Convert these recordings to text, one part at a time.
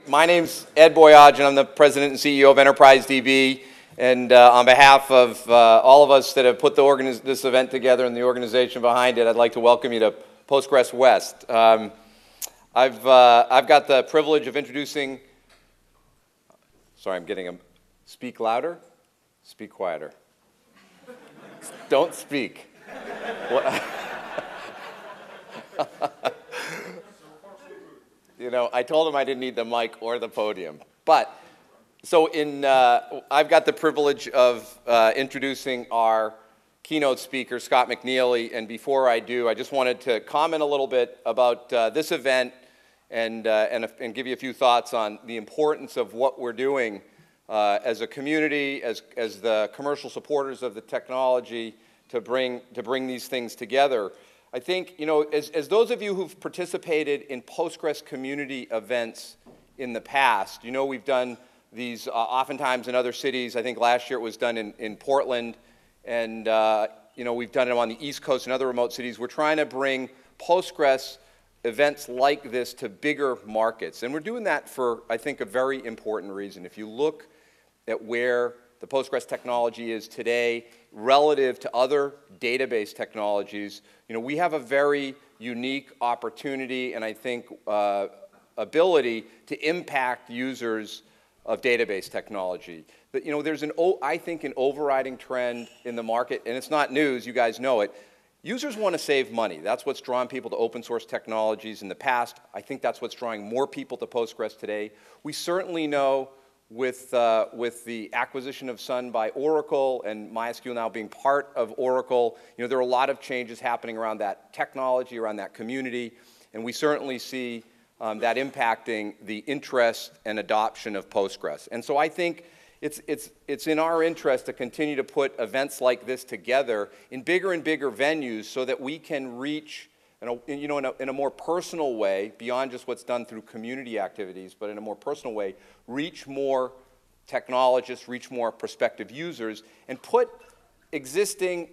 My name's Ed Boyajian. I'm the president and CEO of EnterpriseDB. And on behalf of all of us that have put this event together and the organization behind it, I'd like to welcome you to Postgres West. I've got the privilege of introducing, sorry, I'm getting a, speak louder, speak quieter. Don't speak. You know, I told him I didn't need the mic or the podium. But, so I've got the privilege of introducing our keynote speaker, Scott McNeely. And before I do, I just wanted to comment a little bit about this event and give you a few thoughts on the importance of what we're doing as a community, as the commercial supporters of the technology to bring these things together. I think, you know, as those of you who've participated in Postgres community events in the past, you know we've done these oftentimes in other cities. I think last year it was done in Portland, and you know, we've done it on the East Coast and other remote cities. We're trying to bring Postgres events like this to bigger markets, and we're doing that for, I think, a very important reason. If you look at where the Postgres technology is today relative to other database technologies, you know, we have a very unique opportunity and I think ability to impact users of database technology. But, you know, there's I think an overriding trend in the market, and it's not news, you guys know it. Users want to save money. That's what's drawn people to open source technologies in the past. I think that's what's drawing more people to Postgres today. We certainly know with the acquisition of Sun by Oracle and MySQL now being part of Oracle, you know, there are a lot of changes happening around that technology, around that community, and we certainly see that impacting the interest and adoption of Postgres. And so I think it's in our interest to continue to put events like this together in bigger and bigger venues so that we can reach, you know, in a more personal way, beyond just what's done through community activities, but in a more personal way, reach more technologists, reach more prospective users, and put existing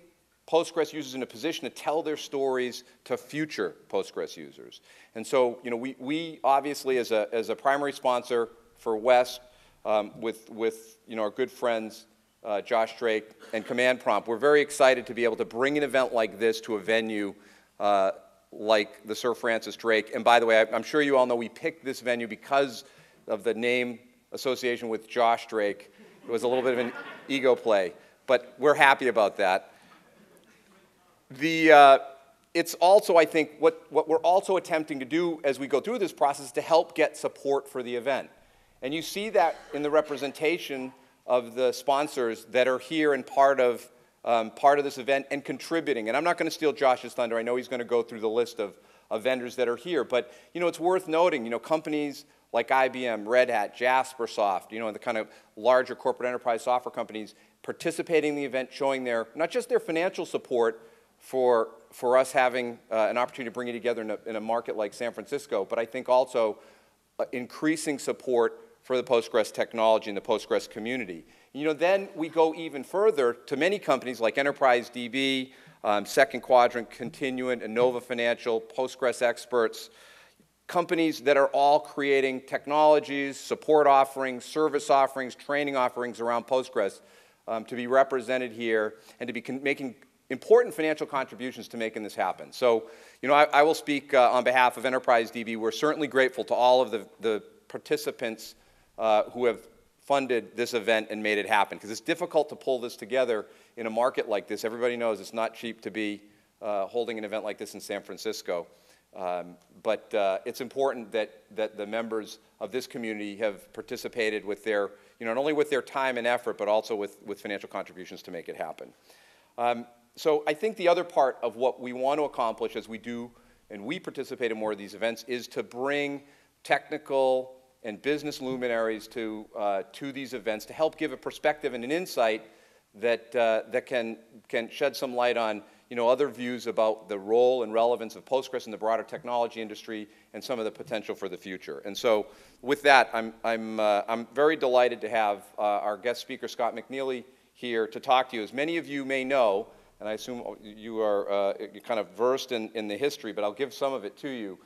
Postgres users in a position to tell their stories to future Postgres users. And so, you know, we obviously, as a primary sponsor for West, with you know, our good friends Josh Drake and Command Prompt, we're very excited to be able to bring an event like this to a venue like the Sir Francis Drake. And by the way, I'm sure you all know we picked this venue because of the name association with Josh Drake. It was a little bit of an ego play, but we're happy about that. It's also, I think, what we're also attempting to do as we go through this process is to help get support for the event. And you see that in the representation of the sponsors that are here and part of this event and contributing. And I'm not going to steal Josh's thunder. I know he's going to go through the list of vendors that are here. But, you know, it's worth noting, you know, companies like IBM, Red Hat, Jaspersoft, you know, and the kind of larger corporate enterprise software companies participating in the event, showing their, not just their financial support for us having an opportunity to bring it together in a market like San Francisco, but I think also increasing support for the Postgres technology and the Postgres community. You know, then we go even further to many companies like EnterpriseDB, Second Quadrant, Continuant, Innova Financial, Postgres Experts, companies that are all creating technologies, support offerings, service offerings, training offerings around Postgres to be represented here and to be making important financial contributions to making this happen. So, you know, I will speak on behalf of EnterpriseDB. We're certainly grateful to all of the participants who have funded this event and made it happen, because it's difficult to pull this together in a market like this. Everybody knows it's not cheap to be holding an event like this in San Francisco. But it's important that the members of this community have participated with their, you know, not only with their time and effort, but also with financial contributions to make it happen. So I think the other part of what we want to accomplish as we do, and we participate in more of these events, is to bring technical and business luminaries to these events to help give a perspective and an insight that can shed some light on, you know, other views about the role and relevance of Postgres in the broader technology industry and some of the potential for the future. And so, with that, I'm very delighted to have our guest speaker Scott McNeely here to talk to you. As many of you may know, and I assume you are kind of versed in the history, but I'll give some of it to you.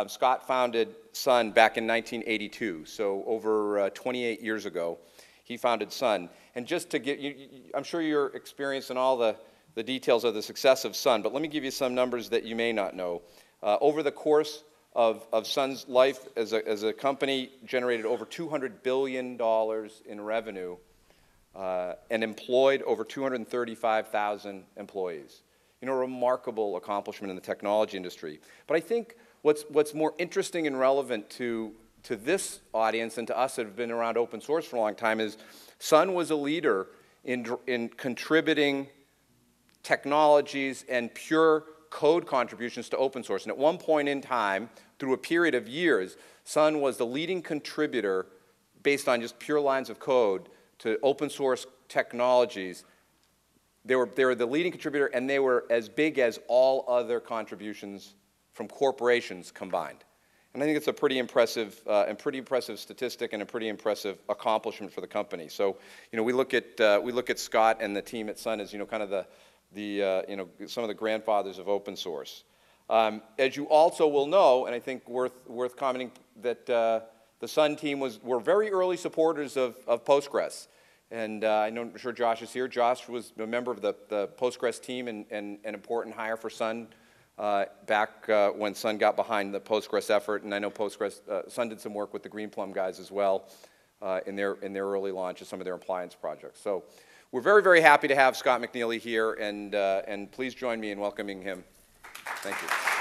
Scott founded Sun back in 1982, so over 28 years ago, he founded Sun. And just to get you, I'm sure you're experiencing all the details of the success of Sun, but let me give you some numbers that you may not know. Over the course of Sun's life as a company, generated over $200 billion in revenue and employed over 235,000 employees. You know, a remarkable accomplishment in the technology industry. But I think what's more interesting and relevant to this audience and to us that have been around open source for a long time is Sun was a leader in contributing technologies and pure code contributions to open source. And at one point in time, through a period of years, Sun was the leading contributor based on just pure lines of code to open source technologies. They were the leading contributor, and they were as big as all other contributions from corporations combined. And I think it's a pretty impressive statistic and a pretty impressive accomplishment for the company. So, you know, we look at Scott and the team at Sun as, you know, kind of some of the grandfathers of open source. As you also will know, and I think worth commenting, that the Sun team were very early supporters of Postgres. And I'm sure Josh is here. Josh was a member of the Postgres team and an important hire for Sun back when Sun got behind the Postgres effort. And I know Sun did some work with the Greenplum guys as well in their early launch of some of their appliance projects. So we're very, very happy to have Scott McNealy here, and please join me in welcoming him. Thank you.